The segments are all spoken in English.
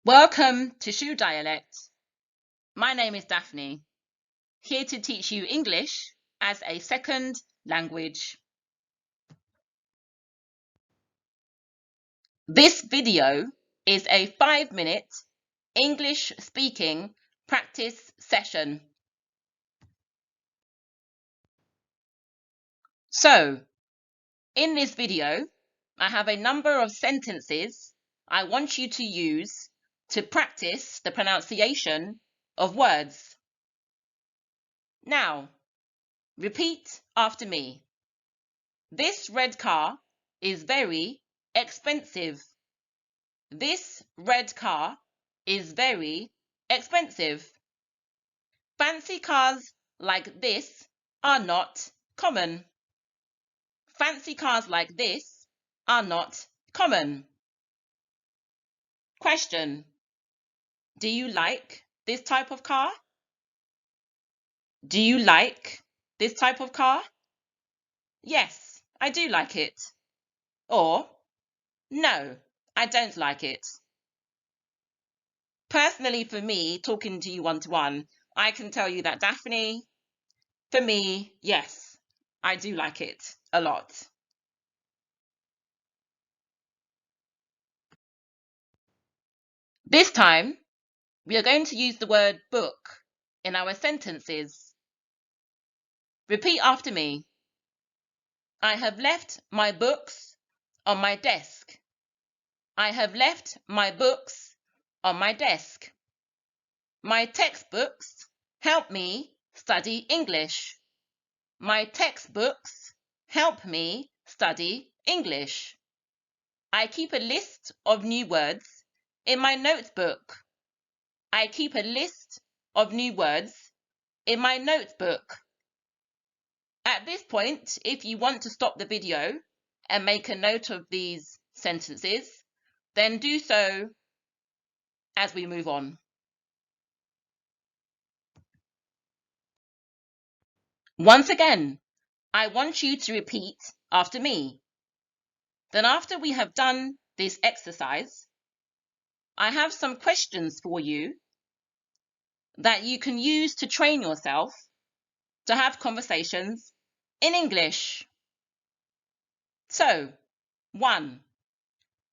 Welcome to Shu Dialect. My name is Daphne, here to teach you English as a second language. This video is a 5-minute English speaking practice session. So, in this video, I have a number of sentences I want you to use to practice the pronunciation of words. Now, repeat after me. This red car is very expensive. This red car is very expensive. Fancy cars like this are not common. Fancy cars like this are not common. Question: do you like this type of car? Do you like this type of car? Yes, I do like it. Or, no, I don't like it. Personally, for me, talking to you one-to-one, I can tell you that Daphne, for me, yes, I do like it a lot. This time, we are going to use the word book in our sentences. Repeat after me. I have left my books on my desk. I have left my books on my desk. My textbooks help me study English. My textbooks help me study English. I keep a list of new words in my notebook. I keep a list of new words in my notebook. At this point, if you want to stop the video and make a note of these sentences, then do so as we move on. Once again, I want you to repeat after me. Then after we have done this exercise, I have some questions for you that you can use to train yourself to have conversations in English. So, 1.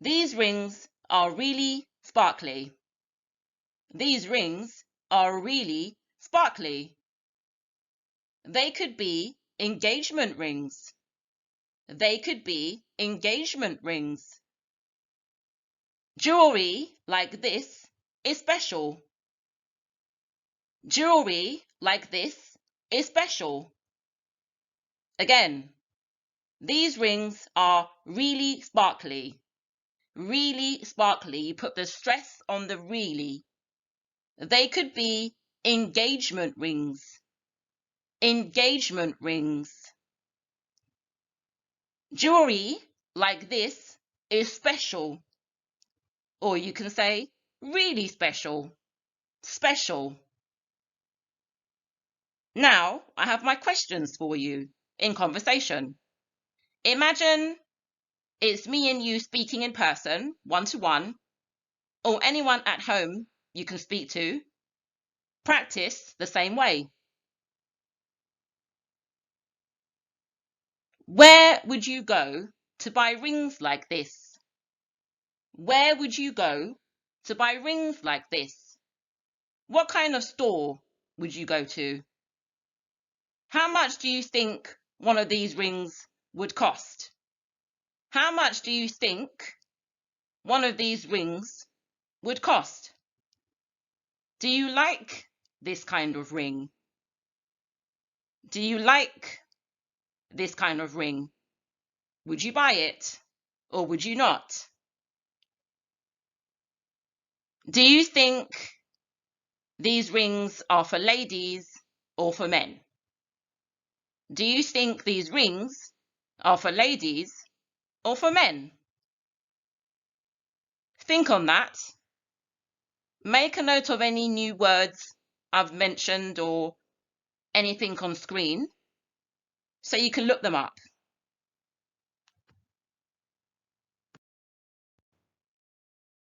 These rings are really sparkly. These rings are really sparkly. They could be engagement rings. They could be engagement rings. Jewelry like this is special. Jewelry like this is special. Again, these rings are really sparkly. Really sparkly. You put the stress on the really. They could be engagement rings. Engagement rings. Jewelry like this is special. Or you can say really special. Special. Now I have my questions for you in conversation. Imagine it's me and you speaking in person, one-to-one, or anyone at home you can speak to. Practice the same way. Where would you go to buy rings like this? Where would you go to buy rings like this? What kind of store would you go to? How much do you think one of these rings would cost? How much do you think one of these rings would cost? Do you like this kind of ring? Do you like this kind of ring? Would you buy it or would you not? Do you think these rings are for ladies or for men? Do you think these rings are for ladies or for men? Think on that. Make a note of any new words I've mentioned or anything on screen so you can look them up.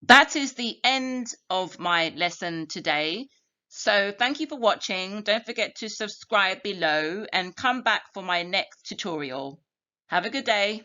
That is the end of my lesson today. So thank you for watching. Don't forget to subscribe below and come back for my next tutorial. Have a good day.